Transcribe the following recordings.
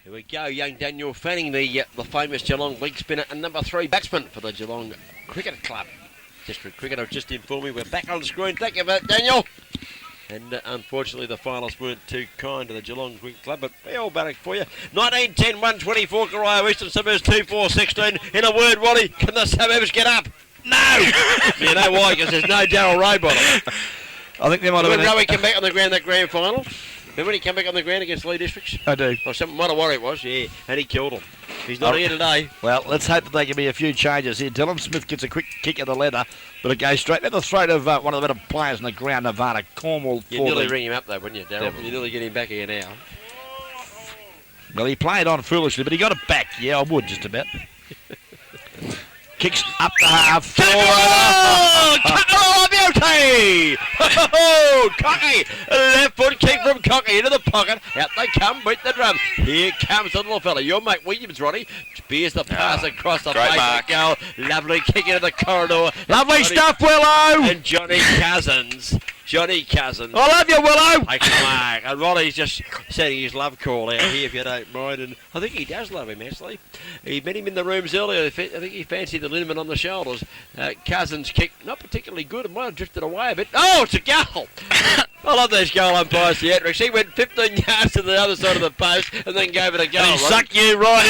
Here we go, young Daniel Fanning, the famous Geelong leg spinner and number 3 batsman for the Geelong Cricket Club. District Cricketer just informed me we're back on the screen. Thank you for that, Daniel. And unfortunately, the finalists weren't too kind to the Geelong Cricket Club, but we all back for you. 19-10, 124, Corio, Eastern Suburbs 2-4-16. In a word, Wally, can the Suburbs get up? No! You know why? Because there's no Darryl Raybottom. I think there might have been. When Rowie came back on the ground that grand final? Remember when he came back on the ground against Lee Districts? I do. Or something, what a worry it was, yeah. And he killed him. He's not here today. Well, let's hope that there can be a few changes here. Dylan Smith gets a quick kick of the leather, but it goes straight at the throat of one of the better players in the ground, Nevada, Cornwall. You'd nearly ring him up though, wouldn't you, Darryl? You'd nearly get him back here now. Well, he played on foolishly, but he got it back. Yeah, I would just about. Kicks up the half forward. Oh, beauty! Oh, Cocky! Left foot kick from Cocky into the pocket. Out they come, beat the drum. Here comes the little fella. Your mate Williams, Ronnie. Spears the pass across the face of the goal. Lovely kick into the corridor. Lovely stuff, Willow! And Johnny Cousins. I love you, Willow! Take the mark. And Ronnie's just setting his love call out here, if you don't mind. And I think he does love him, actually. He met him in the rooms earlier. I think he fancied the liniment on the shoulders. Cousins' kick, not particularly good. It might have drifted away a bit. Oh, it's a goal! I love those goal umpires, theatrics. He went 15 yards to the other side of the post and then gave it a goal. And he sucked you right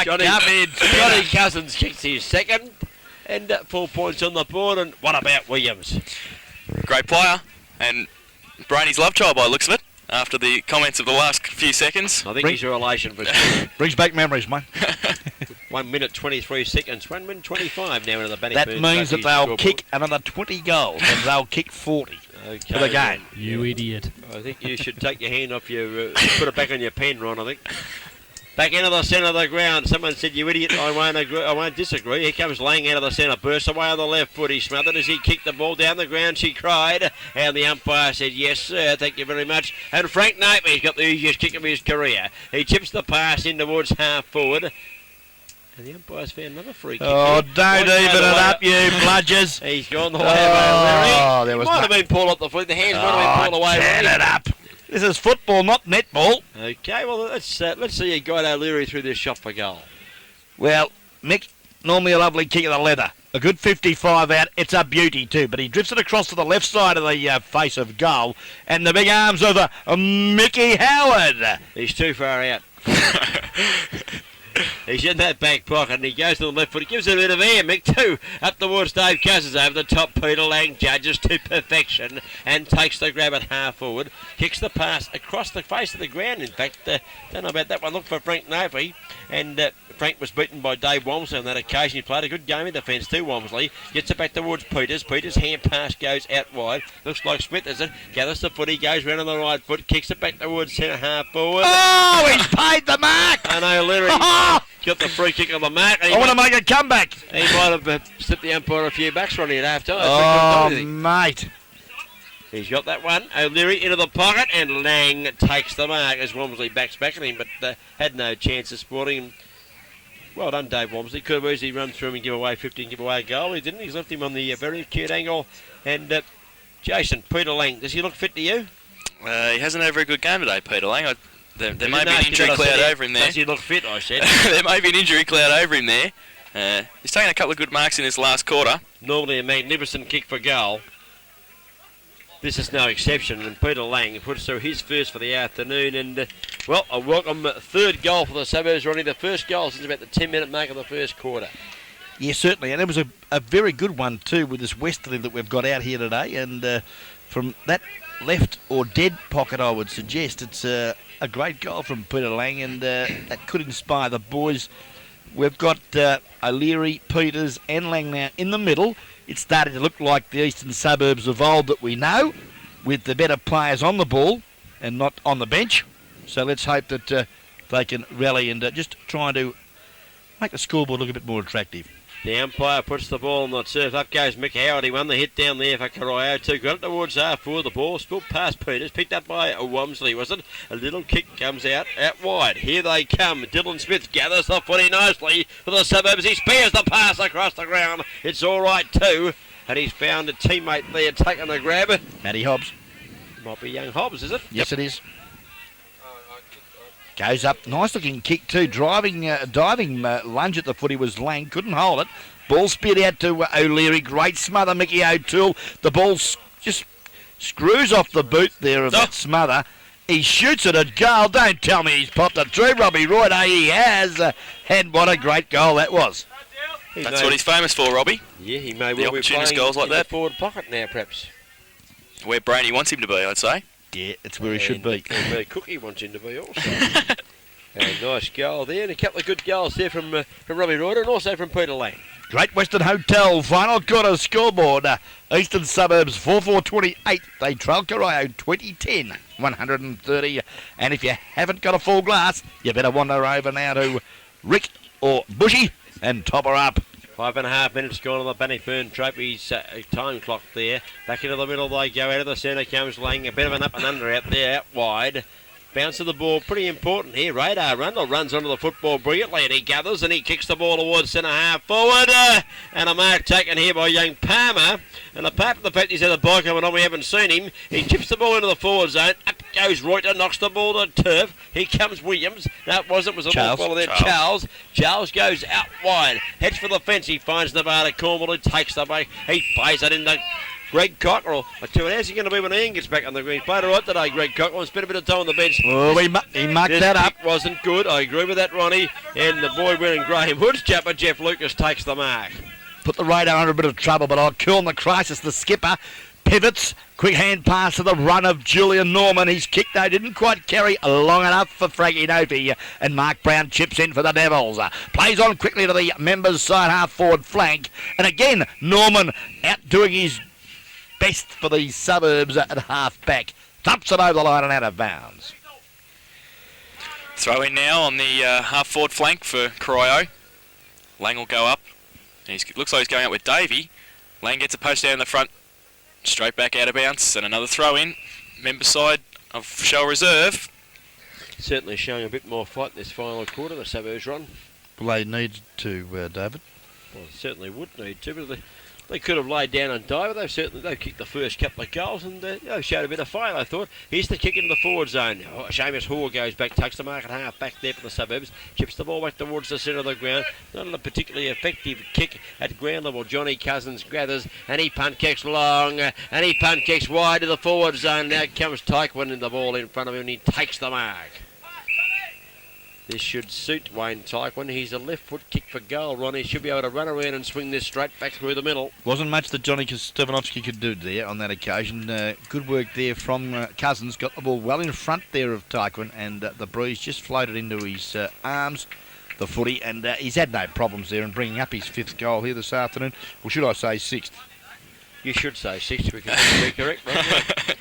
in. Johnny Cousins kicks his second. And 4 points on the board. And what about Williams? Great player, and Brady's love child by the looks of it, after the comments of the last few seconds. I think he's a relation for sure. Brings back memories, mate. 1 minute 23 seconds, 1 minute 25 now into the Bannock. That means that they'll kick another 20 goals, and they'll kick 40 for the game. You idiot. I think you should take your hand off your, put it back on your pen, Ron, I think. Back into the centre of the ground. Someone said, you idiot, I won't agree. I won't disagree. Here comes Lang out of the centre. Bursts away on the left foot. He smothered as he kicked the ball down the ground. She cried. And the umpire said, yes, sir, thank you very much. And Frank Napier, he's got the easiest kick of his career. He chips the pass in towards half forward. And the umpire's found another free kick. Oh, don't even it up, you bludgers. He's gone the way of Larry. There was might have been pulled up the foot. The hands might have been pulled away. Turn it up. This is football, not netball. Okay, well, let's see you guide O'Leary through this shot for goal. Well, Mick, normally a lovely kick of the leather. A good 55 out. It's a beauty too, but he drifts it across to the left side of the face of goal, and the big arms of Mickey Howard. He's too far out. He's in that back pocket and he goes to the left foot. He gives it a bit of air, Mick, too. Up towards Dave Cousins over the top. Peter Lang judges to perfection and takes the grab at half forward. Kicks the pass across the face of the ground. In fact, don't know about that one. Look for Frank Napier. And Frank was beaten by Dave Walmsley on that occasion. He played a good game in defence too, Walmsley. Gets it back towards Peters. Peters' hand pass goes out wide. Looks like Smith is it. Gathers the foot. He goes round on the right foot. Kicks it back towards centre half forward. Oh, he's paid the mark. And O'Leary got the free kick on the mark. I want to make a comeback. He might have slipped the umpire a few bucks, Ronnie, at half time. Oh, mate. He's got that one. O'Leary into the pocket, and Lang takes the mark as Walmsley backs back at him, but had no chance of sporting him. Well done, Dave Walmsley. Could have easily run through him and give away 50 and give away a goal. He didn't. He's left him on the very acute angle. And Jason, Peter Lang, does he look fit to you? He hasn't had a very good game today, Peter Lang. There may be an injury cloud over him there. Does he look fit, I said? There may be an injury cloud over him there. He's taken a couple of good marks in his last quarter. Normally a magnificent kick for goal. This is no exception, and Peter Lang puts through his first for the afternoon. And, well, a welcome third goal for the Suburbs, Ronnie. The first goal since about the 10-minute mark of the first quarter. Yeah, certainly. And it was a very good one, too, with this westerly that we've got out here today. And from that left or dead pocket, I would suggest, it's a great goal from Peter Lang, and that could inspire the boys. We've got O'Leary, Peters and Lang now in the middle. It's starting to look like the Eastern Suburbs of old that we know, with the better players on the ball and not on the bench. So let's hope that they can rally and just try to make the scoreboard look a bit more attractive. The umpire puts the ball on the turf. Up goes Mick Howard. He won the hit down there for Corio. Two got it towards half forward. The ball spilled past Peters. Picked up by Walmsley, was it? A little kick comes out wide. Here they come. Dylan Smith gathers the footy nicely for the Suburbs. He spears the pass across the ground. It's all right too. And he's found a teammate there taking the grab. Matty Hobbs. Might be young Hobbs, is it? Yes, it is. Goes up, nice looking kick too. Diving lunge at the footy was Lang, couldn't hold it. Ball speared out to O'Leary. Great smother, Mickey O'Toole. The ball just screws off the boot there of that smother. He shoots it at goal. Don't tell me he's popped it through, Robbie Roy. He has. And what a great goal that was. That's what he's famous for, Robbie. Yeah, he may The well be opportunist playing goals like in the that. forward pocket now, perhaps. Where Brainy wants him to be, I'd say. Yeah, it's where he should be. And where Cookie wants him to be also. And nice goal there, and a couple of good goals there from Robbie Roy and also from Peter Lang. Great Western Hotel, final quarter scoreboard. Eastern Suburbs 4-4-28. They trail Corio 20-10, 130. And if you haven't got a full glass, you better wander over now to Rick or Bushy and top her up. 5.5 minutes gone on the Bannockburn Trophies time clock there. Back into the middle they go. Out of the centre comes Lang. A bit of an up and under out there, out wide. Bounce of the ball, pretty important here. Radar Rundle runs onto the football brilliantly, and he gathers and he kicks the ball towards centre half forward. And a mark taken here by young Palmer. And apart from the fact he's had a bike coming on, we haven't seen him. He chips the ball into the forward zone. Up goes Reuter, knocks the ball to turf. Here comes Williams. No, it wasn't. It was a Charles. ball there. Charles goes out wide. Heads for the fence. He finds Nevada Cornwall, who takes the ball. He plays it into Greg Cockerell. I tell you, how's he going to be when Ian gets back on the green? Played all right today, Greg Cockerell. Spent a bit of time on the bench. Oh, he mucked that up. Wasn't good. I agree with that, Ronnie. And the boy wearing Graham Hood's jumper, Jeff Lucas, takes the mark. Put the radar under a bit of trouble, but I'll call him the crisis. The skipper pivots. Quick hand pass to the run of Julian Norman. He's kicked, though, didn't quite carry long enough for Frankie Nopi. And Mark Brown chips in for the Devils. Plays on quickly to the members' side half forward flank. And again, Norman out doing his best for the Suburbs at half back. Thumps it over the line and out of bounds. Throw in now on the half forward flank for Corio. Lang will go up. And looks like he's going out with Davey. Lang gets a post down in the front. Straight back out of bounds. And another throw in. Member side of Shell Reserve. Certainly showing a bit more fight in this final quarter, the Suburbs run. Well, they need to, David. Well, certainly would need to, but they could have laid down and died, but they've kicked the first couple of goals and showed a bit of fight, I thought. Here's the kick into the forward zone. Seamus Hoare goes back, takes the mark at half back there for the Suburbs, chips the ball back towards the centre of the ground. Not a particularly effective kick at ground level. Johnny Cousins gathers and he punt kicks long and he punt kicks wide to the forward zone. Now comes Taekwon in the ball in front of him and he takes the mark. This should suit Wayne Taekwon. He's a left foot kick for goal. Ronnie should be able to run around and swing this straight back through the middle. Wasn't much that Johnny Stevanovsky could do there on that occasion. Good work there from Cousins. Got the ball well in front there of Taekwon, and the breeze just floated into his arms, the footy, and he's had no problems there in bringing up his fifth goal here this afternoon. Or should I say sixth? You should say sixth, we can be correct, right?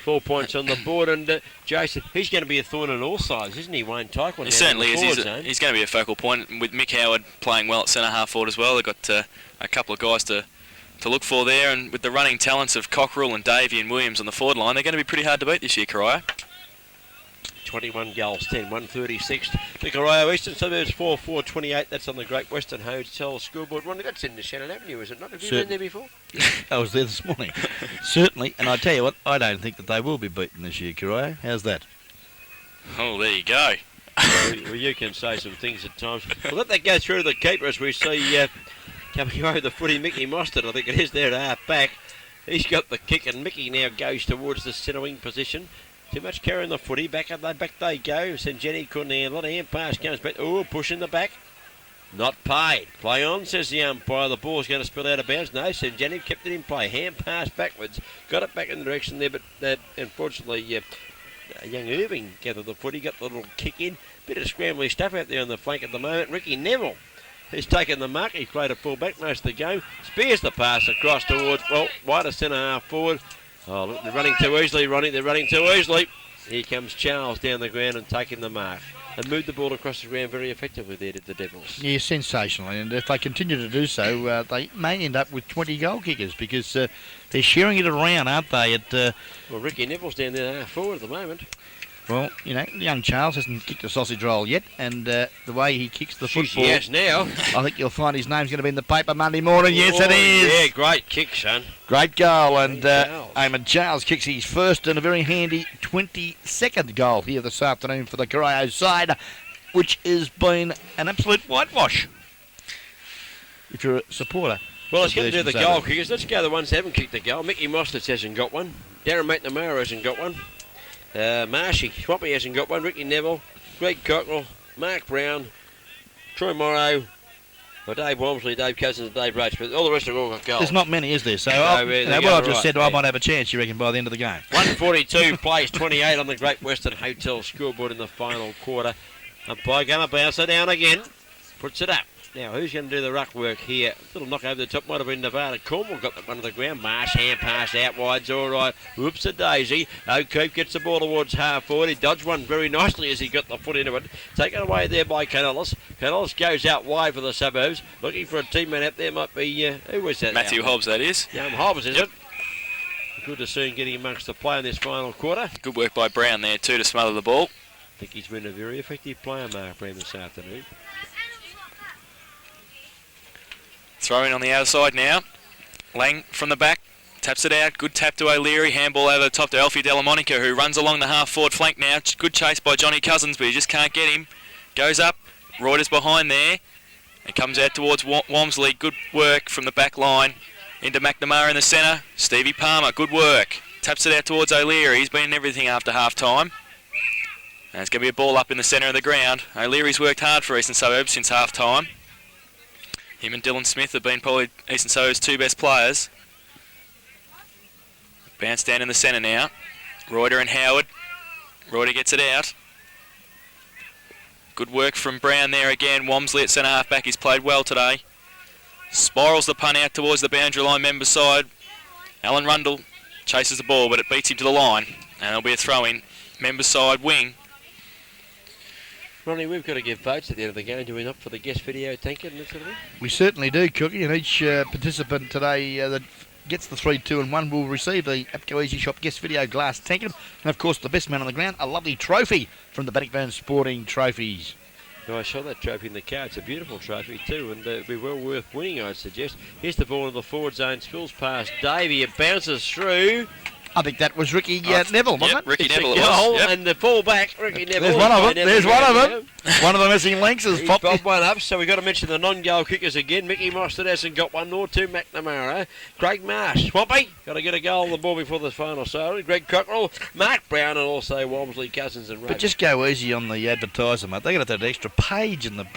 4 points on the board, and Jason, he's going to be a thorn in all sides, isn't he, Wayne Taekwon? He certainly is. He's going to be a focal point, with Mick Howard playing well at centre half forward as well. They've got a couple of guys to look for there, and with the running talents of Cockerell and Davey and Williams on the forward line, they're going to be pretty hard to beat this year, Corio. 21 goals, 10, 136. The Corio Eastern Suburbs 4-4-28. That's on the Great Western Hotel scoreboard. Ronnie, that's in the Shannon Avenue, is it not? Have you been there before? I was there this morning. Certainly, and I tell you what, I don't think that they will be beaten this year, Corio. How's that? Oh, there you go. Well, you can say some things at times. We'll let that go through the keeper as we see coming over the footy, Mickey Mostert, I think it is there at half back. He's got the kick, and Mickey now goes towards the centre wing position. Too much carrying the footy. Back they go. St. Jenny couldn't handle it. Hand pass comes back. Oh, push in the back. Not paid. Play on, says the umpire. The ball's going to spill out of bounds. No, St. Jenny kept it in play. Hand pass backwards. Got it back in the direction there, but unfortunately, young Irving gathered the footy. Got the little kick in. Bit of scrambly stuff out there on the flank at the moment. Ricky Neville has taken the mark. He played a full back most of the game. Spears the pass across towards, wider centre half forward. Oh, look, they're running too easily, Ronnie. They're running too easily. Here comes Charles down the ground and taking the mark. They moved the ball across the ground very effectively there, did the Devils. Yeah, sensationally. And if they continue to do so, they may end up with 20 goal kickers because they're sharing it around, aren't they? Well, Ricky Neville's down there half forward at the moment. Well, you know, young Charles hasn't kicked a sausage roll yet, and the way he kicks the football, Yes, now. I think you'll find his name's going to be in the paper Monday morning. Yes, it is. Yeah, great kick, son. Great goal, and Charles. Eamon Charles kicks his first and a very handy 22nd goal here this afternoon for the Corio side, which has been an absolute whitewash. If you're a supporter. Well, let's get to Version the Saturday. goal kickers. Let's go to the ones that haven't kicked the goal. Mickey Mostert hasn't got one. Darren McNamara hasn't got one. Marshy Swampy hasn't got one. Ricky Neville, Greg Cockrell, Mark Brown, Troy Morrow, Dave Walmsley, Dave Cousins, and Dave Roach. But all the rest have all got goals. There's not many, is there? So, they what go I've just right, said, yeah. I might have a chance, you reckon, by the end of the game. 142 plays 28 on the Great Western Hotel scoreboard in the final quarter. Umpire going to bounce it down again. Puts it up. Now, who's going to do the ruck work here? Little knock over the top might have been Nevada. Cornwall got that one to the ground. Marsh hand pass out wide's all right. Whoops a daisy. O'Keefe gets the ball towards half forward. He dodged one very nicely as he got the foot into it. Taken away there by Canellis. Canellis goes out wide for the Suburbs. Looking for a teammate up there. Might be, who was that? Matthew Hobbs, that is. Young Hobbs, is it? Good to see him getting amongst the play in this final quarter. Good work by Brown there too to smother the ball. I think he's been a very effective player, Mark Brown, this afternoon. Throw in on the outside now. Lang from the back. Taps it out. Good tap to O'Leary. Handball over the top to Alfie Delamonica, who runs along the half-forward flank now. Good chase by Johnny Cousins, but he just can't get him. Goes up. Reuters behind there. And comes out towards Walmsley. Good work from the back line. Into McNamara in the centre. Stevie Palmer. Good work. Taps it out towards O'Leary. He's been in everything after half-time. And it's going to be a ball up in the centre of the ground. O'Leary's worked hard for Eastern Suburbs since half-time. Him and Dylan Smith have been probably Eastern Suburbs' two best players. Bounce down in the centre now. Reuter and Howard. Reuter gets it out. Good work from Brown there again. Walmsley at centre half back. He's played well today. Spirals the punt out towards the boundary line member side. Alan Rundle chases the ball, but it beats him to the line. And there'll be a throw in. Member side wing. Ronnie, we've got to give votes at the end of the game, do we not, for the guest video tanker and that sort of thing? We certainly do, Cookie, and each participant today that gets the 3, 2 and 1 will receive the APCO Easy Shop guest video glass tanker. And of course, the best man on the ground, a lovely trophy from the Bannockburn Sporting Trophies. No, I saw that trophy in the car. It's a beautiful trophy too, and it'd be well worth winning, I'd suggest. Here's the ball in the forward zone. Schools pass Davey. It bounces through. I think that was Ricky Neville, wasn't it? Ricky It's Neville a it goal, was. Yep. and the full back, Ricky Neville. There's one of them. There's one of them. One of the missing links is He's popped. got one up, so we've got to mention the non-goal kickers again. Mickey Mostert hasn't got one, nor two McNamara. Craig Marsh, Swampy, got to get a goal on the ball before the final. So Greg Cockrell, Mark Brown, and also Walmsley, Cousins, and Roach. But just go easy on the advertiser, mate. They're going to have that extra page in the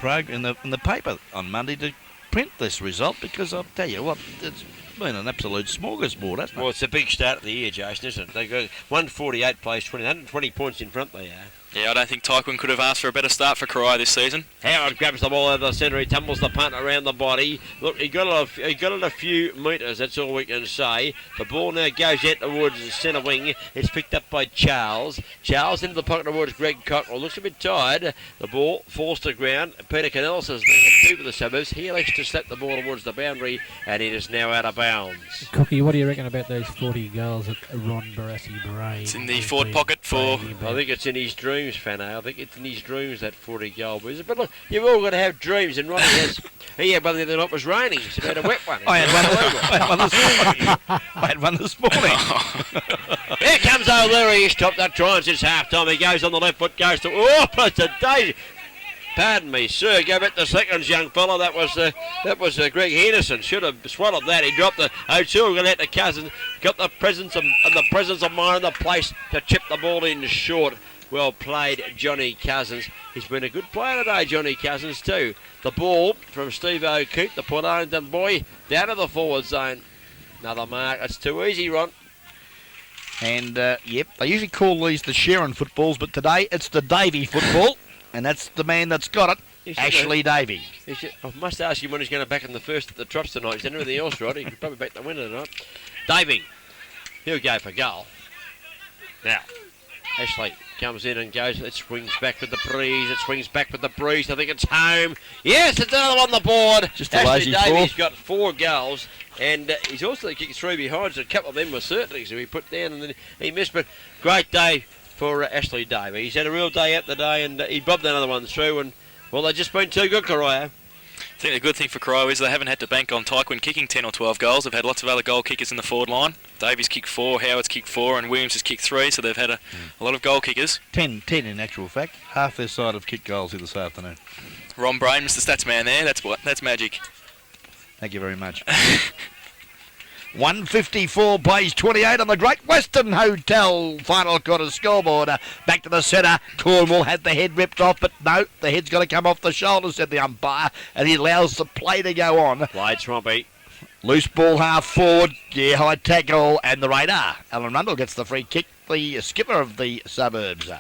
in the paper on Monday to print this result, because I'll tell you what, it's been an absolute smorgasbord, hasn't it? Well, it's a big start of the year, Jason, isn't it? They've got 148 plays, 120 points in front they are. Yeah, I don't think Tyquin could have asked for a better start for Corio this season. Howard grabs the ball out of the centre. He tumbles the punt around the body. Look, he got it a few metres. That's all we can say. The ball now goes out towards the centre wing. It's picked up by Charles. Charles into the pocket towards Greg Cockrell. Looks a bit tired. The ball falls to the ground. Peter Canellis is there too for the Suburbs. He elects to slap the ball towards the boundary, and it is now out of bounds. Cookie, what do you reckon about those 40 goals that Ron Barassi Brain? It's in the forward pocket for... I think it's in his dreams, Fano. I think it's in his dreams, that 40 goal. But look, you've all got to have dreams, and Ronnie has. He had one the other night. It was raining. It's about a wet one. I had one this morning. Here comes O'Leary. He's topped that try and since half time. He goes on the left foot, goes to. Oh, it's a daisy. Pardon me, sir. Go back to seconds, young fella. That was Greg Henderson. Should have swallowed that. He dropped the O'Toole. Got out to Cousins. Got the presence of mind in the place to chip the ball in short. Well played, Johnny Cousins. He's been a good player today, Johnny Cousins, too. The ball from Steve O'Keefe, the Port Arlington boy, down to the forward zone. Another mark. That's too easy, Ron. And, yep, they usually call these the Sharon footballs, but today it's the Davey football, and that's the man that's got it, Ashley Davey. I must ask him when he's going to back in the first at the Trots tonight. He's done everything else right. He could probably back the winner tonight. Davey, he'll go for goal. Now, Ashley comes in and goes. It swings back with the breeze. It swings back with the breeze. I think it's home. Yes, it's another on the board. Just a Ashley lazy Davies four. got 4 goals, and he's also kicked 3 behind. So a couple of them were certainly. So he put down and then he missed. But great day for Ashley Davey. He's had a real day out today, and he bobbed another one through, and, well, they've just been too good, Corio. I think the good thing for Corio is they haven't had to bank on Tyquin kicking 10 or 12 goals. They've had lots of other goal kickers in the forward line. Davies kicked 4, Howard's kicked 4, and Williams has kicked 3, so they've had a lot of goal kickers. 10 in actual fact. Half their side have kicked goals here this afternoon. Ron Brain, Mr. Stats Man there. That's magic. Thank you very much. 154 plays 28 on the Great Western Hotel final quarter scoreboard. Back to the centre. Cornwall had the head ripped off, but no, the head's got to come off the shoulder, said the umpire, and he allows the play to go on. Played Swampy. Loose ball half forward. Yeah, high tackle and the radar. Alan Rundle gets the free kick, the skipper of the Suburbs.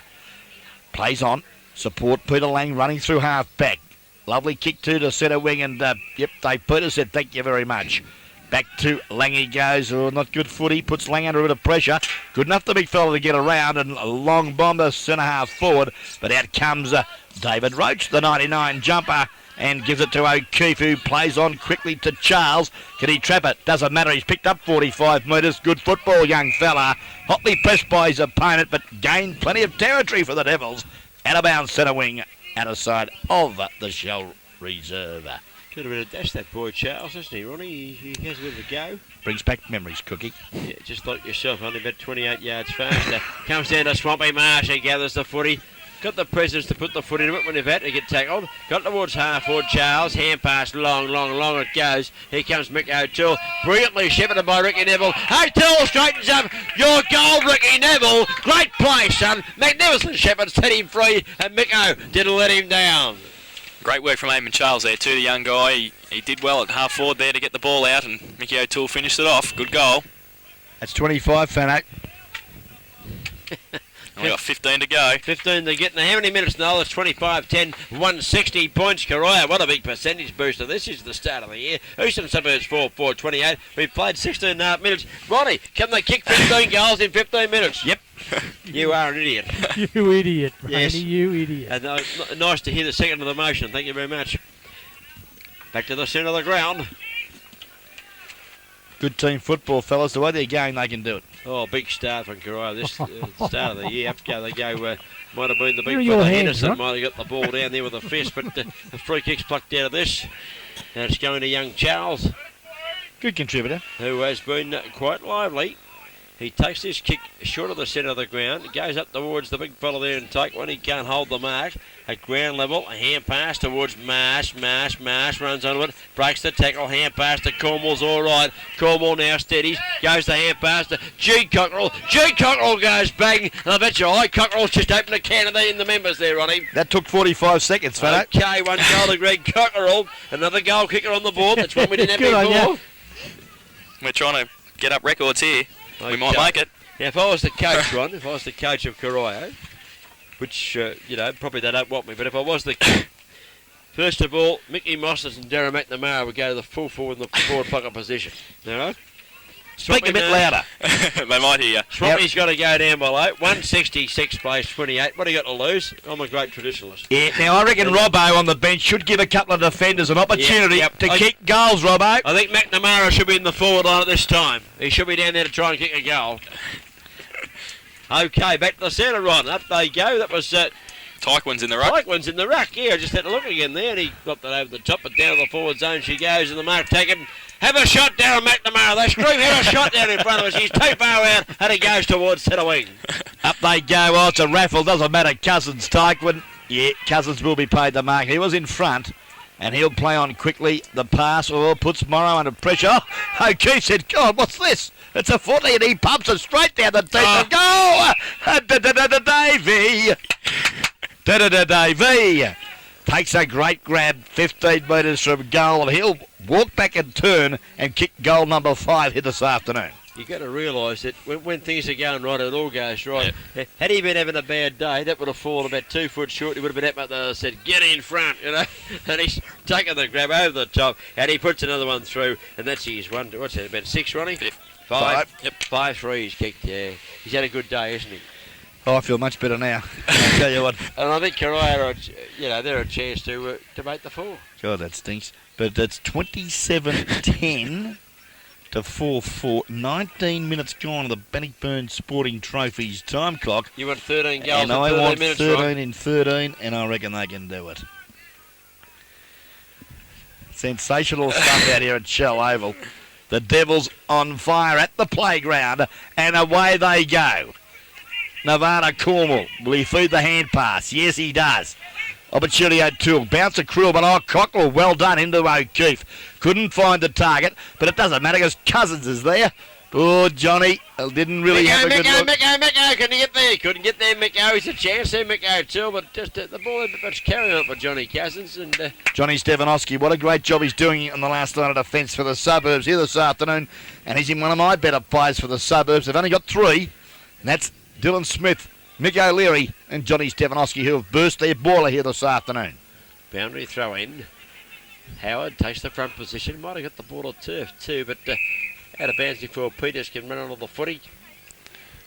Plays on. Support Peter Lang running through half back. Lovely kick to the centre wing, and yep, Dave Peter said thank you very much. Back to Lang he goes. Oh, not good footy. Puts Lang under a bit of pressure. Good enough the big fella to get around, and a long bomb to centre half forward. But out comes David Roach, the 99 jumper, and gives it to O'Keefe, who plays on quickly to Charles. Can he trap it? Doesn't matter. He's picked up 45 metres. Good football, young fella. Hotly pressed by his opponent, but gained plenty of territory for the Devils. Out of bounds centre wing, out of side of the Shell Reserve. Could have been a dash, that boy Charles, hasn't he, Ronnie? He has a bit of a go. Brings back memories, Cookie. Yeah, just like yourself, only about 28 yards faster. Comes down to Swampy Marsh, he gathers the footy. Got the presence to put the foot into it when they've had to get tackled. Got towards half forward Charles. Hand pass, long it goes. Here comes Mick O'Toole. Brilliantly shepherded by Ricky Neville. O'Toole straightens up. Your goal, Ricky Neville. Great play, son. Magnificent shepherd set him free, and Mick O didn't let him down. Great work from Eamon Charles there too, the young guy. He did well at half forward there to get the ball out, and Mickey O'Toole finished it off. Good goal. That's 25, Fanak. And we got 15 to go. 15 to get. Now, how many minutes now? It's 25, 10, 160 points. Corio, what a big percentage booster. This is the start of the year. Eastern Suburbs 4, 28. We've played 16 and a half minutes. Ronnie, can they kick 15 goals in 15 minutes? Yep. You are an idiot. You idiot, Yes. Randy, you idiot. And nice to hear the second of the motion. Thank you very much. Back to the centre of the ground. Good team football, fellas. The way they're going, they can do it. Oh, big start from Corio. This start of the year. Up they go. Might have been the Here are big your fella hands, Henderson. Ron. Might have got the ball down there with a fist, but the free kick's plucked out of this. Now it's going to young Charles, Good contributor. who has been quite lively. He takes this kick short of the centre of the ground. He goes up towards the big fella there and take one. He can't hold the mark. At ground level, a hand pass towards Marsh. Marsh runs onto it. Breaks the tackle. Hand pass to Cornwall's all right. Cornwall now steadies. Goes the hand pass to G. Cockerell. G. Cockerell goes bang. And I bet you Cockerell's just opened a can of in the members there, Ronnie. That took 45 seconds, Fanak. Okay, one goal to Greg Cockerell. Another goal kicker on the board. That's one we didn't have Good on before. ya. We're trying to get up records here. We Okay. might make it. Now, if I was the coach, Ron, if I was the coach of Corio, which, probably they don't want me, but if I was the first of all, Mickey Mosses and Darren McNamara would go to the full forward in the forward pocket position. You know? Speak a bit louder. They might hear you. Swampy's got to go down below. 166 plays 28. What do you got to lose? I'm a great traditionalist. Yeah, now I reckon Robbo on the bench should give a couple of defenders an opportunity Yep. to kick goals, Robbo. I think McNamara should be in the forward line at this time. He should be down there to try and kick a goal. Okay, back to the centre, Ron. Up they go. That was Tyquin's in the ruck. Tyquin's in the ruck. Yeah, I just had to look again there, and he got that over the top, but down to the forward zone she goes, and the mark taken. Have a shot, Darren McNamara. They scream, have a shot down in front of us. He's too far out, and he goes towards centre wing. Up they go. Oh, it's a raffle. Doesn't matter. Cousins, Tyquin. Yeah, Cousins will be paid the mark. He was in front, and he'll play on quickly. The pass puts Morrow under pressure. Oh, O'Keefe said, God, what's this? It's a footy, and he pumps it straight down the deep. Goal! Davey! Davey! Takes a great grab, 15 metres from goal, and he'll walk back and turn and kick goal number 5 here this afternoon. You've got to realise that when things are going right, it all goes right. Had he been having a bad day, that would have fallen about 2 foot short. He would have been up there and said, get in front, And he's taken the grab over the top, and he puts another one through, and that's his one. What's that, about 6, Ronnie? 5. Yep. 5 threes kicked, yeah. He's had a good day, hasn't he? Oh, I feel much better now. I'll tell you what. And I think Corio, they're a chance to make the 4. God, that stinks. But it's 27-10 to 4-4. 19 minutes gone on the Bannockburn Sporting Trophies time clock. You want 13 goals And in I 13 want minutes, 13 Ron. in 13, and I reckon they can do it. Sensational stuff out here at Shell Oval. The Devils on fire at the playground, and away they go. Nevada Cornwall, will he feed the hand pass? Yes, he does. Opportunity O'Toole, bounce a cruel, but Cockrell, well done into O'Keefe. Couldn't find the target, but it doesn't matter because Cousins is there. Oh, Johnny didn't really have a good look. Micko, couldn't get there. Couldn't get there, Micko. He's a chance there, Micko, too, but just the ball a bit much carrying on for Johnny Cousins. And Johnny Stefanowski, what a great job he's doing on the last line of defence for the Suburbs here this afternoon. And he's in one of my better players for the Suburbs. They've only got 3, and that's Dylan Smith, Mick O'Leary and Johnny Stefanowski, who have burst their baller here this afternoon. boundary throw in. Howard takes the front position. Might have got the ball to turf too, but out of bounds before Peters can run onto the footy.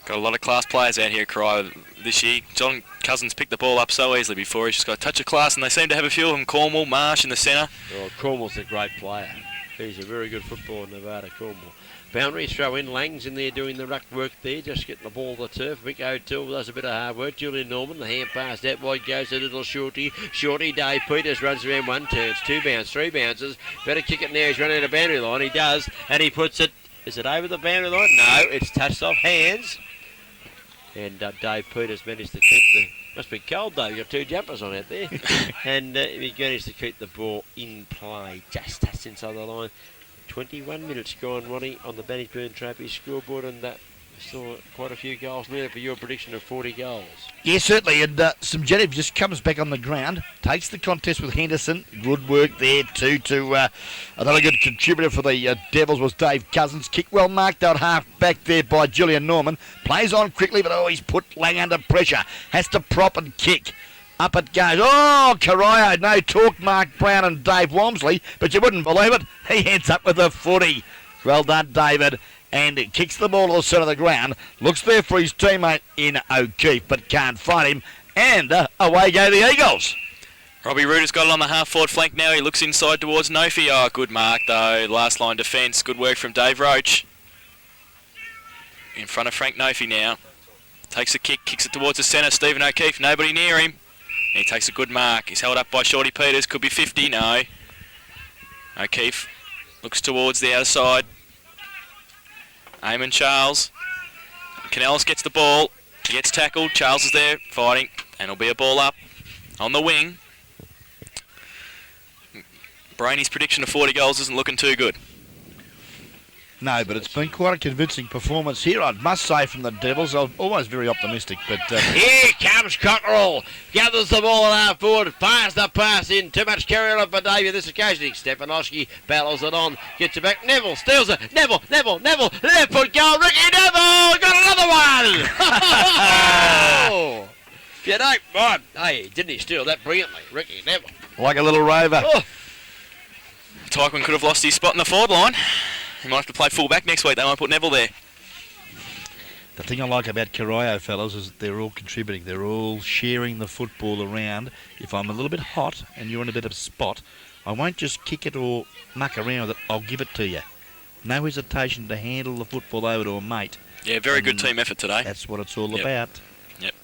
Got a lot of class players out here, Corio, this year. John Cousins picked the ball up so easily before. He's just got a touch of class, and they seem to have a few of them. Cornwall, Marsh in the centre. Well, Cornwall's a great player. He's a very good footballer, Nevada Cornwall. Boundary throw in. Lang's in there doing the ruck work there, just getting the ball to the turf. Mick O'Toole does a bit of hard work. Julian Norman, the hand pass out wide goes a little Shorty. Shorty, Dave Peters runs around one, turns, 2 bounce, 3 bounces. Better kick it now. He's running out of boundary line. He does, and he puts it. Is it over the boundary line? No, it's touched off hands. And Dave Peters managed to keep the... Must be cold, Dave. You've got 2 jumpers on out there. And he managed to keep the ball in play, just inside the line. 21 minutes gone, Ronnie, on the Bannockburn Trophy scoreboard, and saw quite a few goals there for your prediction of 40 goals. Yeah, certainly, and Simgenev just comes back on the ground, takes the contest with Henderson. Good work there too. Another good contributor for the Devils was Dave Cousins. Kick well marked out half back there by Julian Norman. Plays on quickly, but he's put Lang under pressure. Has to prop and kick. Up it goes. Oh, Corio, no talk, Mark Brown and Dave Walmsley, but you wouldn't believe it. He ends up with a footy. Well done, David. And it kicks the ball to the centre of the ground. Looks there for his teammate in O'Keefe, but can't find him. And away go the Eagles. Robbie Reuter's got it on the half-forward flank now. He looks inside towards Nofi. Oh, good mark, though. Last line defence. Good work from Dave Roach. In front of Frank Nofi now. Takes a kick, kicks it towards the centre. Stephen O'Keefe, nobody near him. He takes a good mark. He's held up by Shorty Peters. Could be 50. No. O'Keefe looks towards the outer side. Eamon Charles. Canellis gets the ball. He gets tackled. Charles is there fighting. And it'll be a ball up on the wing. Brainy's prediction of 40 goals isn't looking too good. No, but it's been quite a convincing performance here, I must say, from the Devils. I'm always very optimistic, but... Here comes Cockrell. Gathers the ball at half forward. Fires the pass in. Too much carry on for Davey this occasion. Stefanowski battles it on. Gets it back. Neville steals it. Neville. Left foot goal. Ricky Neville. Got another one. Oh. You don't mind. Hey, didn't he steal that brilliantly? Ricky Neville. like a little rover. Oh. Tyquin could have lost his spot in the forward line. He might have to play full back next week. They might put Neville there. The thing I like about Corio, fellas, is that they're all contributing. They're all sharing the football around. If I'm a little bit hot and you're in a bit of a spot, I won't just kick it or muck around with it. I'll give it to you. No hesitation to handle the football over to a mate. Yeah, very good team effort today. That's what it's all about. Yep.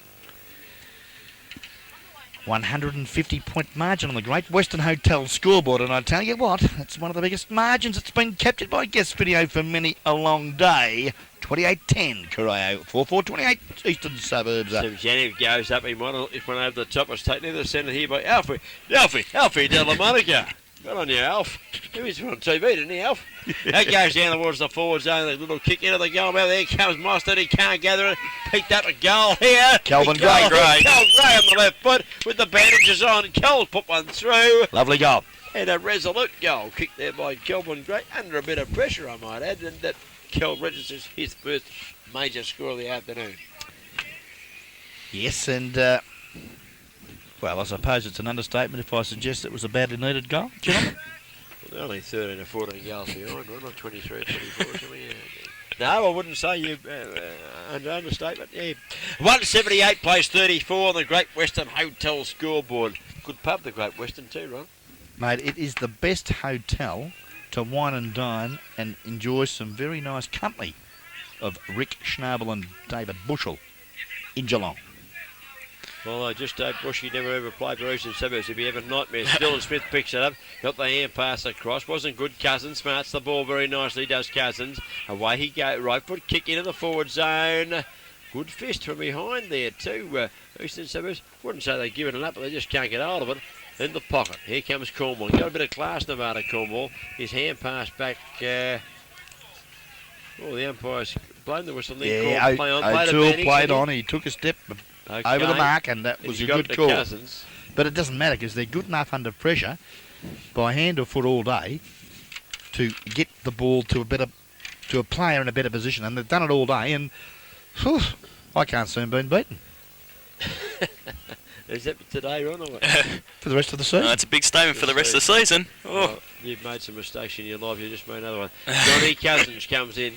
150-point margin on the Great Western Hotel scoreboard, and I tell you what, it's one of the biggest margins that's been captured by guest video for many a long day. 28-10, Corio, 4-4-28, Eastern Suburbs. Janev goes up, he went over the top, was taken into the centre here by Alfie de la Monica. Good on you, Alf. He was on TV, didn't he, Alf? That goes down towards the forward zone, a little kick into the goal. Well, there comes Mostert, he can't gather it. Picked up a goal here. Kelvin Gray. Kel Gray on the left foot with the bandages on. Kel put one through. Lovely goal. And a resolute goal kicked there by Kelvin Gray, under a bit of pressure, I might add, and that Kel registers his first major score of the afternoon. Yes, and, well, I suppose it's an understatement if I suggest it was a badly needed goal, gentlemen. Well, only 13 or 14 goals behind, right? Not 23 or 24 or something. No, I wouldn't say you an understatement. Yeah, 178 plays 34 on the Great Western Hotel scoreboard. Good pub, the Great Western too, Ron. Mate, it is the best hotel to wine and dine and enjoy some very nice company of Rick Schnabel and David Bushell in Geelong. Well, I just hope Bushy never ever played for Eastern Suburbs. If he ever nightmares, Dylan Smith picks it up. Got the hand pass across. Wasn't good. Cousins smarts the ball very nicely, does Cousins. Away he goes. Right foot kick into the forward zone. Good fist from behind there too. Eastern Suburbs. Wouldn't say they've given it up, but they just can't get hold of it. In the pocket. Here comes Cornwall. Got a bit of class, Nevada Cornwall. His hand pass back. The umpire's blown the whistle. Yeah, O'Toole played on. He took a step over the mark, and that was a good call. Cousins. But it doesn't matter because they're good enough under pressure by hand or foot all day to get the ball to a player in a better position, and they've done it all day. And I can't see them being beaten. Is that today, Ron? Or what? For the rest of the season. That's a big statement for the rest of the season. Oh, you've made some mistakes in your life. You just made another one. Johnny Cousins comes in.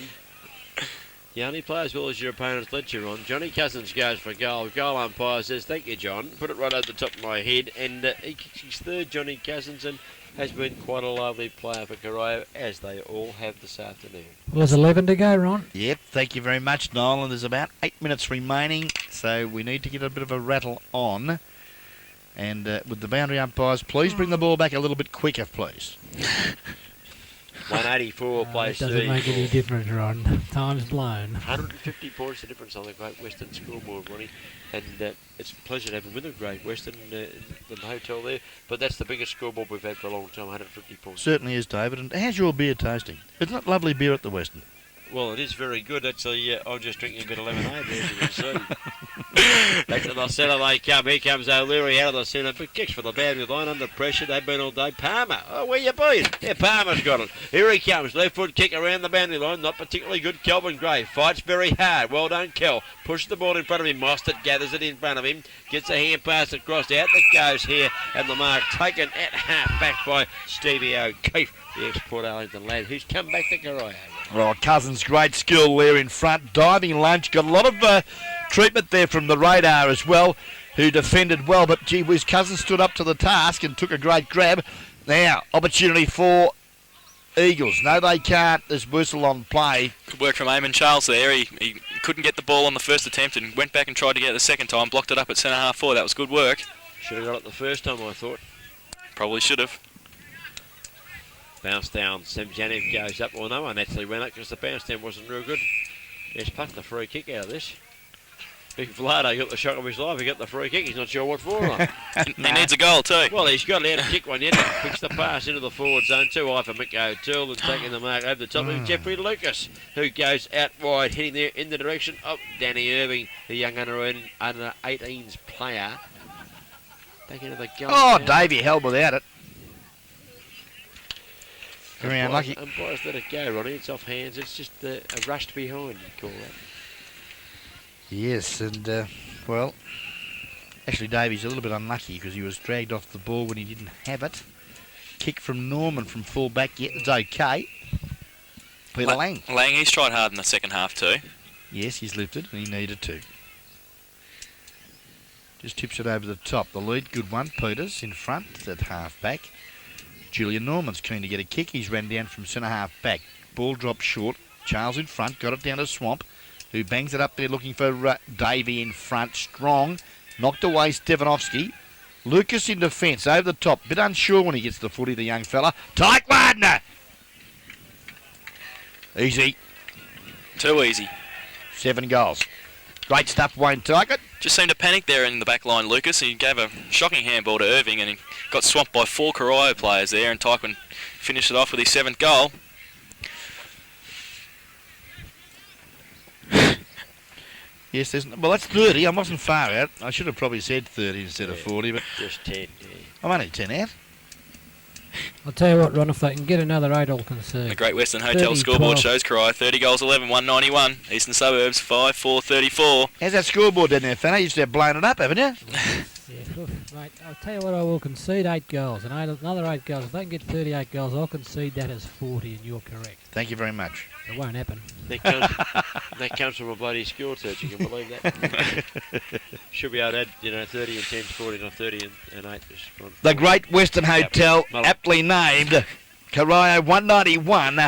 You only play as well as your opponents let you on. Johnny Cousins goes for goal. Goal umpire says, "Thank you, John." Put it right over the top of my head. And he kicks his third, Johnny Cousins, and has been quite a lovely player for Corio, as they all have this afternoon. Well, there's 11 to go, Ron. Yep, thank you very much, Noel. And there's about 8 minutes remaining, so we need to get a bit of a rattle on. And with the boundary umpires, please bring the ball back a little bit quicker, please. 184 plays It doesn't make any difference, Ron. Time's blown. 150 points the difference on the Great Western scoreboard, Ronnie. And it's a pleasure to have him with the Great Western in the hotel there. But that's the biggest scoreboard we've had for a long time, 150 points. Certainly is, David. And how's your beer tasting? Isn't it lovely beer at the Western? Well, it is very good. Actually, I'm just drinking a bit of lemonade there, as you can see. Back to the centre they come. Here comes O'Leary out of the centre. But kicks for the boundary line under pressure. They've been all day. Palmer. Oh, where you been? Yeah, Palmer's got it. Here he comes. Left foot kick around the boundary line. Not particularly good. Kelvin Gray fights very hard. Well done, Kel. Pushes the ball in front of him. Mostert gathers it in front of him. Gets a hand pass across. Out that goes here. And the mark taken at half back by Stevie O'Keefe, the ex-Port Arlington lad, who's come back to Corio. Well, Cousins, great skill there in front. Diving lunge. Got a lot of treatment there from the radar as well, who defended well. But, gee whiz, Cousins stood up to the task and took a great grab. Now, opportunity for Eagles. No, they can't. There's whistle on play. Good work from Eamon Charles there. He couldn't get the ball on the first attempt and went back and tried to get it the second time. Blocked it up at centre half forward. That was good work. Should have got it the first time, I thought. Probably should have. Bounce down. Semjanev goes up. Well, no one actually went up because the bounce down wasn't real good. He's plucked the free kick out of this. Big Vlado got the shock of his life. He got the free kick. He's not sure what for. He needs a goal too. Well, he's got out to kick one yet. Picks the pass into the forward zone. Too high for Mick O'Toole and taking the mark over the top of Jeffrey Lucas, who goes out wide, hitting there in the direction of Danny Irving, the young under 18s player. Back into the goal. Oh, Davey held without it. Very unlucky. Umpires let it go, Ronnie. It's off hands. It's just a rushed behind, you'd call that. Yes, and, well, actually Davies a little bit unlucky because he was dragged off the ball when he didn't have it. Kick from Norman from full back, yeah, it's okay. Peter Lang. Lang, he's tried hard in the second half too. Yes, he's lifted and he needed to. Just tips it over the top. The lead, good one. Peters in front at half back. Julian Norman's keen to get a kick. He's ran down from centre half back. Ball dropped short. Charles in front. Got it down to Swamp, who bangs it up there looking for Davey in front. Strong. Knocked away Stefanovski. Lucas in defence. Over the top. Bit unsure when he gets the footy, the young fella. Tyke Wardner. Easy. Too easy. 7 goals. Great stuff, Wayne Tyke. Just seemed to panic there in the back line, Lucas. He gave a shocking handball to Irving and he got swamped by 4 Corio players there, and Tyquin finished it off with his 7th goal. Yes, well, that's 30. I wasn't far out. I should have probably said 30 instead of 40, but Just 10, yeah. I'm only 10 out. I'll tell you what, Ron, if they can get another 8, I'll concede. The Great Western Hotel 30, scoreboard 12. shows Corio 30 goals, 11, 191. Eastern Suburbs 5, 4, 34. How's that scoreboard down there, Fanny? You used to have blown it up, haven't you? Yeah, oof, mate, I'll tell you what, I will concede 8 goals, and another 8 goals. If they can get 38 goals, I'll concede that as 40, and you're correct. Thank you very much. It won't happen. That comes from a bloody school teacher, you can believe that. Should be able to add, 30 and 10 to 40, not 30 and 8. The Great Western Hotel, Yep. aptly named Corio 191.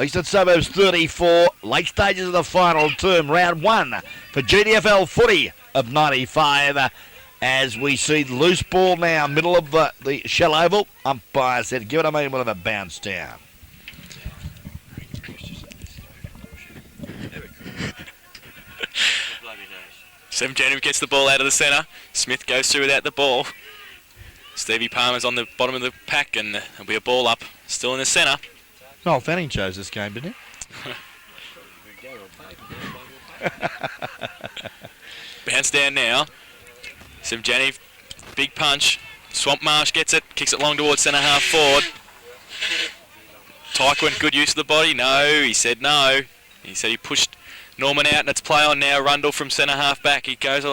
Eastern Suburbs 34. Late stages of the final term. Round 1 for GDFL footy of 95. As we see the loose ball now, middle of the shell oval. Umpire said, give it a mean one of a bounce down. Seven January gets the ball out of the centre. Smith goes through without the ball. Stevie Palmer's on the bottom of the pack, and there'll be a ball up, still in the centre. Noel Fanning chose this game, didn't he? Bounce down now. Seven January, big punch. Swamp Marsh gets it, kicks it long towards centre half forward. Tyke went good use of the body. No, he said no. He said he pushed Norman out, and it's play on now. Rundle from centre half back. He goes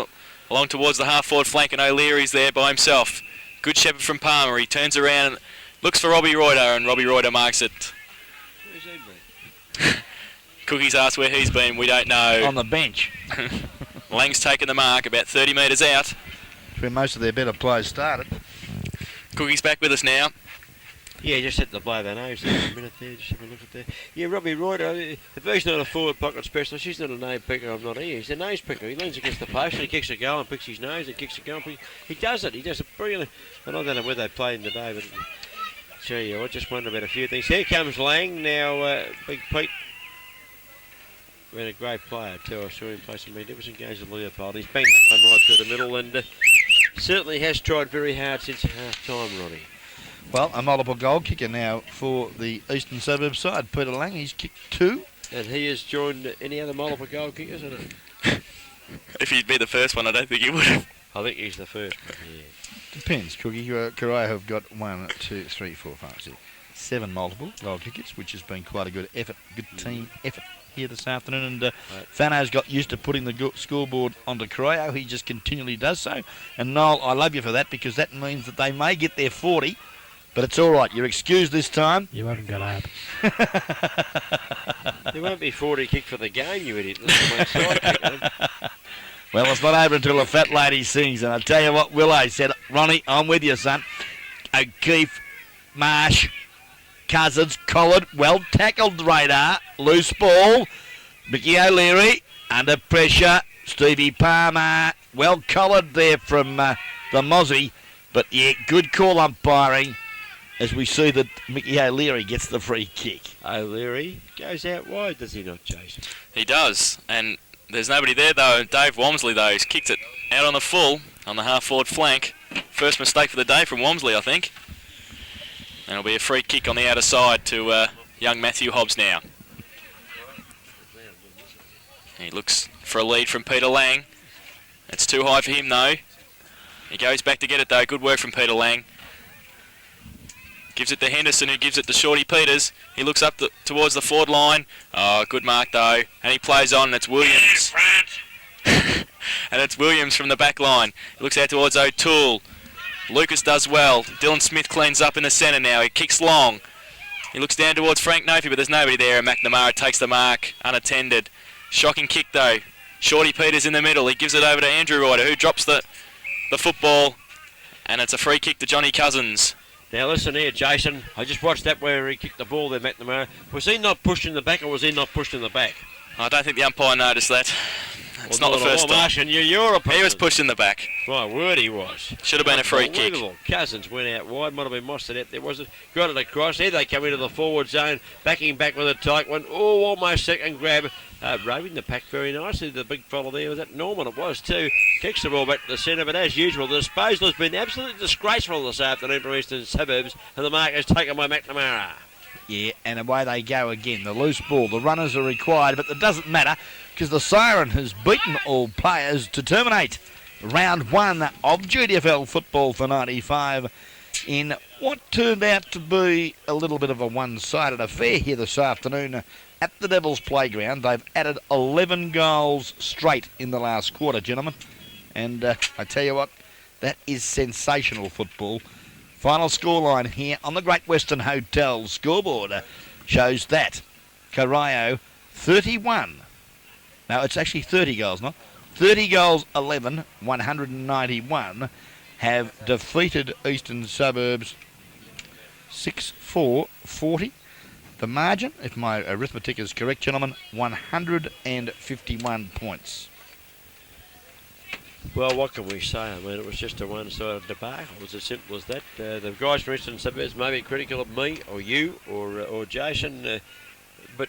along towards the half forward flank, and O'Leary's there by himself. Good shepherd from Palmer. He turns around and looks for Robbie Reuter, and Robbie Reuter marks it. Where's he been? Cookie's asked where he's been. We don't know. On the bench. Lang's taken the mark about 30 metres out. Where most of their better players started. Cookie's back with us now. Yeah, just hit the blow the nose there for a minute there. Just have a look at that. Yeah, Robbie Reuter, if he's not a forward pocket specialist, he's not a nose picker, I'm not here. He's a nose picker. He leans against the post and he kicks a goal and picks his nose and kicks a goal. He does it. He does it brilliantly. And I don't know where they played him today, but gee, I just wonder about a few things. Here comes Lang now. Big Pete. Been a great player too. I saw him play some magnificent games with Leopold. He's banged that one right through the middle and certainly has tried very hard since half time, Ronnie. Well, a multiple goal kicker now for the Eastern Suburbs side. Peter Lang, he's kicked 2. And he has joined any other multiple goal kickers, isn't it? If he'd be the first one, I don't think he would have. I think he's the first one, yeah. Depends, Cookie. Corio have got 1, 2, 3, 4, 5, 6, 7 multiple goal kickers, which has been quite a good effort, good team effort here this afternoon. And Fano's got used to putting the scoreboard onto Corio. He just continually does so. And Noel, I love you for that, because that means that they may get their 40. But it's all right. You're excused this time. You haven't got up. There won't be 40 kick for the game, you idiot. Well, it's not over until the fat lady sings. And I tell you what, Willow said, Ronnie, I'm with you, son. O'Keefe, Marsh, Cousins, Collard, well tackled Radar, loose ball. Mickey O'Leary, under pressure. Stevie Palmer, well collared there from the Mozzie. But yeah, good call umpiring. As we see that Mickey O'Leary gets the free kick. O'Leary goes out wide, does he not, Jason? He does, and there's nobody there though. Dave Walmsley though, he's kicked it out on the full, on the half-forward flank. First mistake for the day from Walmsley, I think. And it'll be a free kick on the outer side to young Matthew Hobbs now. He looks for a lead from Peter Lang. It's too high for him though. He goes back to get it though. Good work from Peter Lang. Gives it to Henderson, who gives it to Shorty Peters. He looks up towards the forward line. Oh, good mark though. And he plays on, and it's Williams. And it's Williams from the back line. He looks out towards O'Toole. Lucas does well. Dylan Smith cleans up in the centre now. He kicks long. He looks down towards Frank Nofy, but there's nobody there. And McNamara takes the mark, unattended. Shocking kick though. Shorty Peters in the middle. He gives it over to Andrew Ryder, who drops the football. And it's a free kick to Johnny Cousins. Now listen here, Jason. I just watched that where he kicked the ball there, McNamara. Was he not pushed in the back, or was he not pushed in the back? I don't think the umpire noticed that. It's not the first time. I'm asking you, you're a He was pushed in the back. My word, he was. Should have been a free kick. Cousins went out wide, might have been Mossad out there, was it? Got it across. Here they come into the forward zone, backing back with a tight one. Oh, almost second grab. Roving the pack very nicely. The big fella there was that Norman, it was too. Kicks the ball back to the centre, but as usual, the disposal has been absolutely disgraceful this afternoon from Eastern Suburbs, and the mark is taken by McNamara. Yeah, and away they go again. The loose ball. The runners are required, but it doesn't matter because the siren has beaten all players to terminate round 1 of GDFL football for 95 in what turned out to be a little bit of a one-sided affair here this afternoon at the Devils Playground. They've added 11 goals straight in the last quarter, gentlemen. And I tell you what, that is sensational football. Final scoreline here on the Great Western Hotel scoreboard shows that Corio 31. Now it's actually 30 goals, not 30 goals, 11, 191 have defeated Eastern Suburbs 6-4, 40. The margin, if my arithmetic is correct, gentlemen, 151 points. Well, what can we say? I mean, it was just a one-sided debacle. It was as simple as that. The guys from Eastern Suburbs may be critical of me or you or Jason, but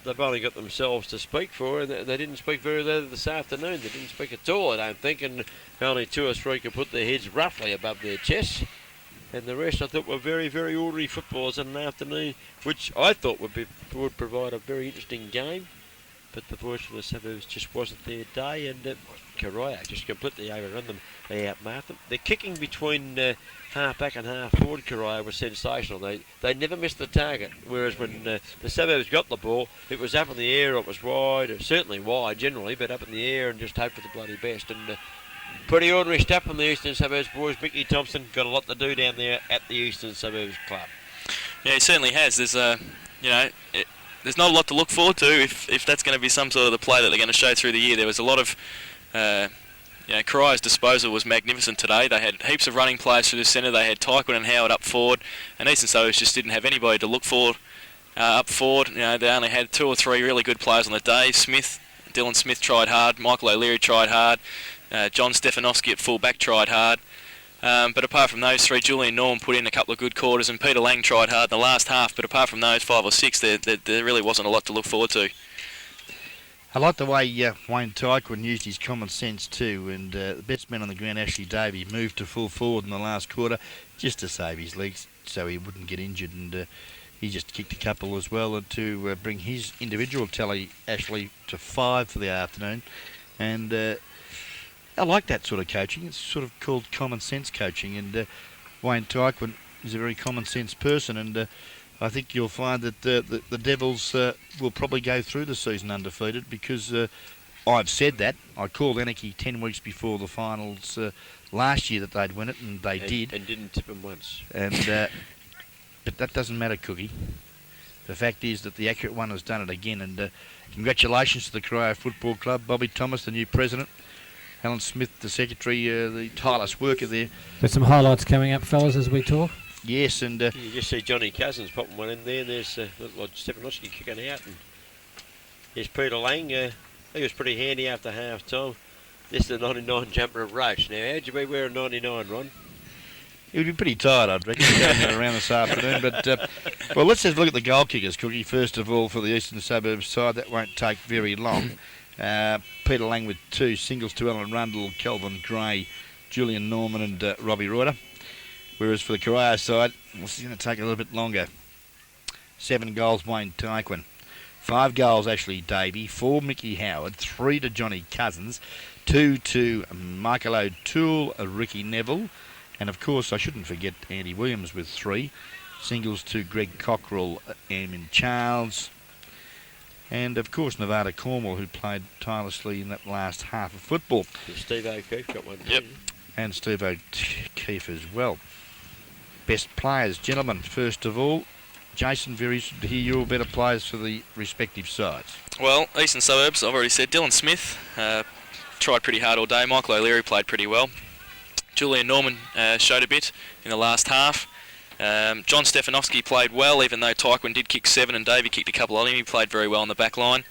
they've only got themselves to speak for, and they didn't speak very well this afternoon. They didn't speak at all, I don't think, and only two or three could put their heads roughly above their chests. And the rest, I thought, were very, very ordinary footballers in an afternoon, which I thought would provide a very interesting game. But the boys from the Suburbs just wasn't their day, and Corio just completely overrun them. They outmarked them. Their kicking between half back and half forward, Corio, was sensational. They never missed the target, whereas when the Suburbs got the ball, it was up in the air, or it was wide, or certainly wide generally, but up in the air and just hope for the bloody best. And pretty ordinary stuff from the Eastern Suburbs boys. Mickey Thompson got a lot to do down there at the Eastern Suburbs Club. Yeah, he certainly has. There's there's not a lot to look forward to if that's going to be some sort of the play that they're going to show through the year. There was a lot of, Corio's disposal was magnificent today. They had heaps of running players through the centre. They had Tyquin and Howard up forward, and Eastern Suburbs just didn't have anybody to look for up forward. They only had two or three really good players on the day. Dylan Smith tried hard. Michael O'Leary tried hard. John Stefanovski at full back tried hard. But apart from those three, Julian Norm put in a couple of good quarters, and Peter Lang tried hard in the last half. But apart from those 5 or 6, there really wasn't a lot to look forward to. I like the way Wayne Tyquin used his common sense too, and the best man on the ground, Ashley Davey, moved to full forward in the last quarter just to save his legs so he wouldn't get injured, and he just kicked a couple as well, and to bring his individual tally, Ashley, to 5 for the afternoon. And I like that sort of coaching. It's sort of called common sense coaching, and Wayne Tyquin is a very common sense person, and I think you'll find that the Devils will probably go through the season undefeated, because I've said that. I called Anarchy 10 weeks before the finals last year that they'd win it, and they did. And didn't tip them once. And but that doesn't matter, Cookie. The fact is that the accurate one has done it again, and congratulations to the Corio Football Club, Bobby Thomas, the new president, Alan Smith, the secretary, the tireless worker there. There's some highlights coming up, fellas, as we talk. Yes, and You just see Johnny Cousins popping one in there, and there's Stefanovski kicking out, and there's Peter Lang. He was pretty handy after half time. This is the 99 jumper of Roach. Now, how'd you be wearing 99, Ron? he would be pretty tired, I'd reckon, going around this afternoon. But well, let's have a look at the goal kickers, Cookie. First of all, for the Eastern Suburbs side, that won't take very long. Peter Lang with 2 singles to Alan Rundle, Kelvin Gray, Julian Norman and Robbie Reuter. Whereas for the Corio side, this is going to take a little bit longer. 7 goals, Wayne Tyquin. 5 goals, Ashley Davey. 4, Mickey Howard. 3 to Johnny Cousins. 2 to Michael O'Toole, Ricky Neville. And of course, I shouldn't forget Andy Williams with 3. Singles to Greg Cockrell, Eamon Charles. And of course, Nevada Cornwall, who played tirelessly in that last half of football. Steve O'Keefe got one. Yep. And Steve O'Keefe as well. Best players, gentlemen, first of all. Jason, very interested to hear your better players for the respective sides. Well, Eastern Suburbs, I've already said. Dylan Smith tried pretty hard all day. Michael O'Leary played pretty well. Julian Norman showed a bit in the last half. John Stefanovski played well, even though Tyquin did kick 7 and Davey kicked a couple on him. He played very well in the back line.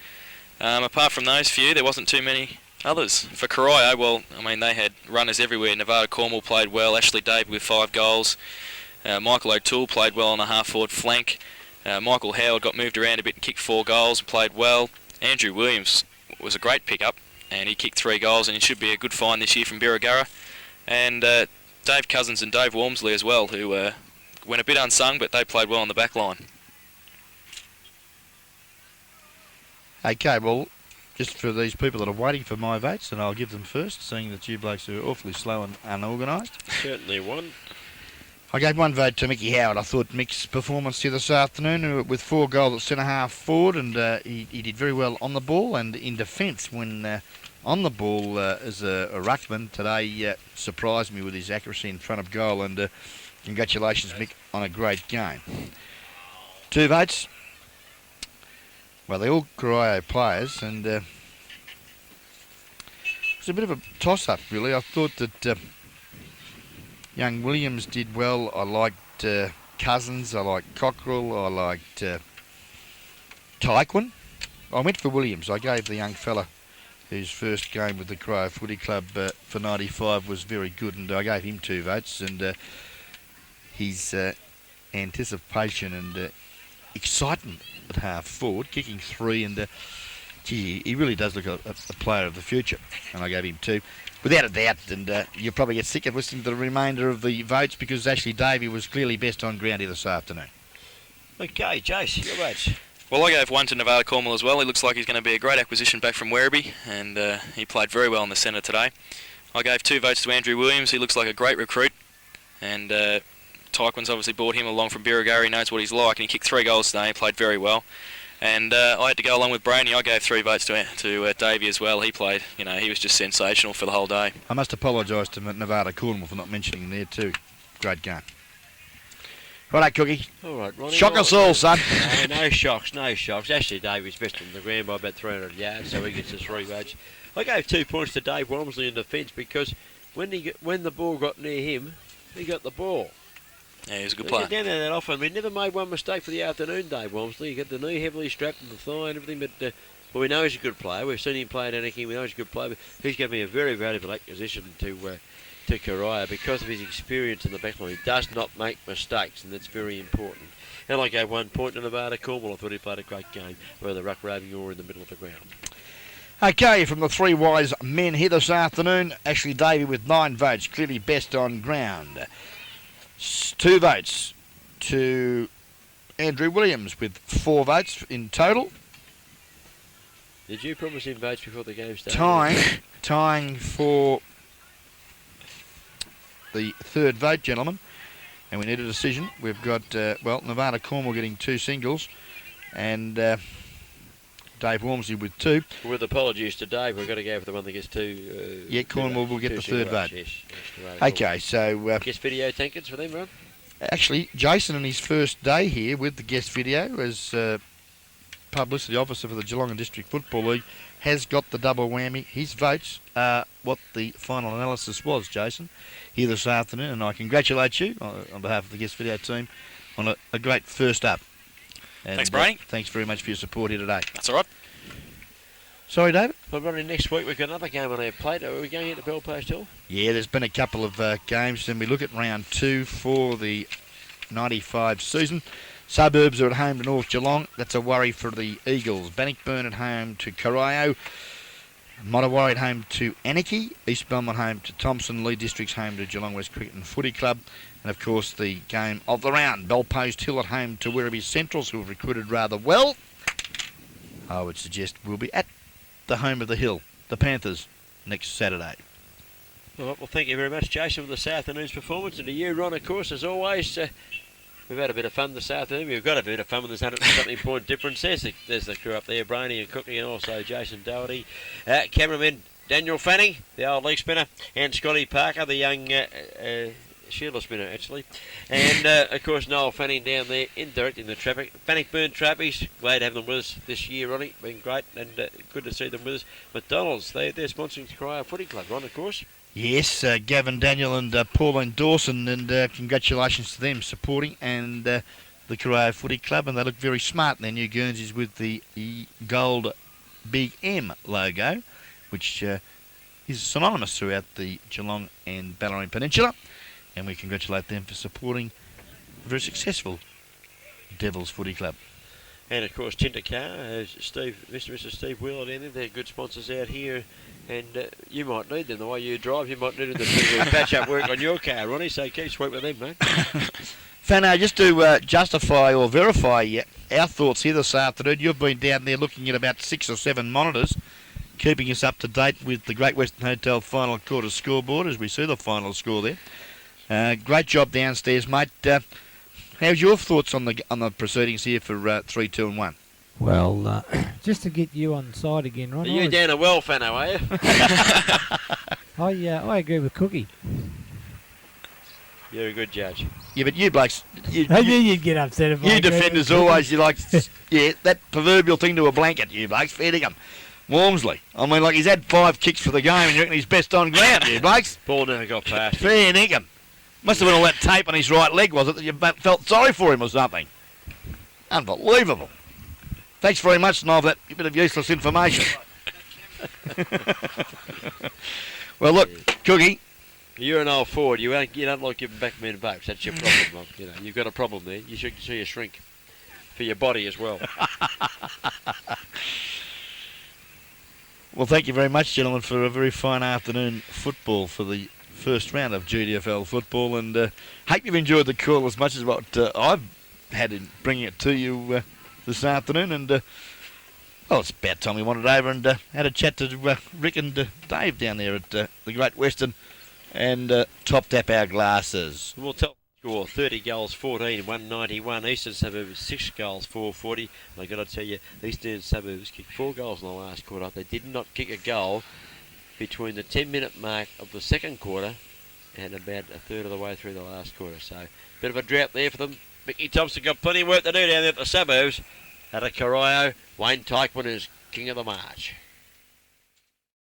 Apart from those few, there wasn't too many others. For Corio, well, I mean, they had runners everywhere. Nevada Cornwall played well. Ashley Davey with 5 goals. Michael O'Toole played well on the half-forward flank. Michael Howard got moved around a bit and kicked 4 goals and played well. Andrew Williams was a great pickup, and he kicked 3 goals, and he should be a good find this year from Birregurra. And Dave Cousins and Dave Walmsley as well, who went a bit unsung, but they played well on the back line. Okay, well, just for these people that are waiting for my votes, and I'll give them first, seeing that you blokes are awfully slow and unorganised. Certainly one. I gave 1 vote to Mickey Howard. I thought Mick's performance here this afternoon, with 4 goals at centre-half forward, and he did very well on the ball and in defence when on the ball as a ruckman today. Surprised me with his accuracy in front of goal, and congratulations, Mick, on a great game. 2 votes. Well, they're all Corio players, and it was a bit of a toss-up, really. I thought that young Williams did well. I liked Cousins, I liked Cockrell, I liked Tyquin. I went for Williams. I gave the young fella whose first game with the Corio Footy Club for 95 was very good, and I gave him 2 votes. And his anticipation and excitement at half forward, kicking 3, and gee, he really does look a player of the future, and I gave him 2. Without a doubt, and you'll probably get sick of listening to the remainder of the votes because Ashley Davey was clearly best on ground here this afternoon. Okay, Jace, your votes. Well, I gave 1 to Nevada Cornwall as well. He looks like he's going to be a great acquisition back from Werribee, and he played very well in the centre today. I gave 2 votes to Andrew Williams. He looks like a great recruit, and Tyquin's obviously brought him along from Birregurra. He knows what he's like, and he kicked 3 goals today. He played very well. And I had to go along with Brainy. I gave 3 votes to Davey as well. He played, he was just sensational for the whole day. I must apologise to Nevada Cornwall for not mentioning him there too. Great game. Righto, Cookie. All right, Ronnie. Shock us all, son. No shocks, no shocks. Ashley Davies best on the ground by about 300 yards, so he gets his 3 votes. I gave 2 points to Dave Walmsley in defence because when the ball got near him, he got the ball. Yeah, he was a good He player. got down there that often. We never made one mistake for the afternoon, Dave Walmsley. He got the knee heavily strapped and the thigh and everything, but well, we know he's a good player. We've seen him play at Anakin. We know he's a good player, but he's going to be a very valuable acquisition to Corio because of his experience in the backline. He does not make mistakes, and that's very important. And I gave 1 point to Nevada Cornwall. I thought he played a great game, whether ruck roving or in the middle of the ground. Okay, from the 3 wise men here this afternoon, Ashley Davey with 9 votes, clearly best on ground. 2 votes to Andrew Williams with 4 votes in total. Did you promise him votes before the game started? Tying for the 3rd vote, gentlemen. And we need a decision. We've got, Nevada Cornwall getting 2 singles and Dave Walmsley with 2. With apologies to Dave, we've got to go for the one that gets 2. Yeah, Cornwall will get the 3rd vote. Yes, Okay, so... guest video tankers for them, Ron? Actually, Jason, on his first day here with the guest video as publicity officer for the Geelong and District Football League, has got the double whammy. His votes are what the final analysis was, Jason, here this afternoon, and I congratulate you on behalf of the guest video team on a great first up. And, Thanks, Brady. Thanks very much for your support here today. That's all right. Sorry, David? Well, Ronnie, next week we've got another game on our plate. Are we going into Belpost Hill? Yeah, there's been a couple of games, and we look at round 2 for the 95 season. Suburbs are at home to North Geelong. That's a worry for the Eagles. Bannockburn at home to Corio. Mottawarri at home to Anarchy. East Belmont home to Thompson. Lee District's home to Geelong West Cricket and Footy Club. And of course the game of the round. Belpost Hill at home to Werribee Centrals, who have recruited rather well. I would suggest we'll be at the home of the hill, the Panthers, next Saturday. All right, well, thank you very much, Jason, for this afternoon's performance. And to you, Ron, of course, as always, we've had a bit of fun this afternoon. We've got a bit of fun with this 100-something point difference. There's the crew up there, Brainy and Cookie, and also Jason Doherty. Cameraman Daniel Fanning, the old leg spinner, and Scotty Parker, the young Sheila spinner, actually. And, of course, Noel Fanning down there in directing the traffic. Bannockburn Trappies, glad to have them with us this year, Ronnie. Been great and good to see them with us. McDonald's, they're sponsoring the Corio Footy Club, Ron, of course. Yes, Gavin, Daniel and Pauline Dawson, and congratulations to them supporting and the Corio Footy Club, and they look very smart in their new Guernseys with the gold Big M logo, which is synonymous throughout the Geelong and Bellarine Peninsula, and we congratulate them for supporting a very successful Devils Footy Club. And of course, Tintercar, Mr. and Mrs. Steve Wheeler down there, they're good sponsors out here. And you might need them the way you drive. You might need them to patch up work on your car, Ronnie. So keep sweet with them, mate. Fano, just to justify or verify our thoughts here this afternoon, you've been down there looking at about 6 or 7 monitors, keeping us up to date with the Great Western Hotel final quarter scoreboard as we see the final score there. Great job downstairs, mate. How's your thoughts on the proceedings here for 3, 2 and 1? Well, just to get you on side again, Ron. Are you down a well, Fano, are you? I agree with Cookie. You're a good judge. Yeah, but you blokes... I knew you'd get upset if I You agreed defenders with Cookie. always, you like... Yeah, that proverbial thing to a blanket, you blokes. Fair dinkum. Walmsley. I mean, like, he's had 5 kicks for the game and you reckon he's best on ground, you blokes. Ball never got past him. Fair dinkum. Must have been all that tape on his right leg, was it, that you felt sorry for him or something? Unbelievable. Thanks very much, Niall, for that bit of useless information. Well, look, Cookie. You're an old forward. You don't like giving back men votes. That's your problem. You've got a problem there. You should see a shrink for your body as well. Well, thank you very much, gentlemen, for a very fine afternoon football for the first round of GDFL football, and hope you've enjoyed the call as much as what I've had in bringing it to you this afternoon. And well, it's about time we wandered over and had a chat to Rick and Dave down there at the Great Western, and topped up our glasses. We'll tell the score: 30 goals, 14, 191. Eastern Suburbs 6 goals, 440. And I've got to tell you, Eastern Suburbs kicked 4 goals in the last quarter. They did not kick a goal between the 10-minute mark of the second quarter and about a third of the way through the last quarter. So, bit of a drought there for them. Mickey Thompson got plenty of work to do down there at the Suburbs. At a Corio, Wayne Teichman is king of the march.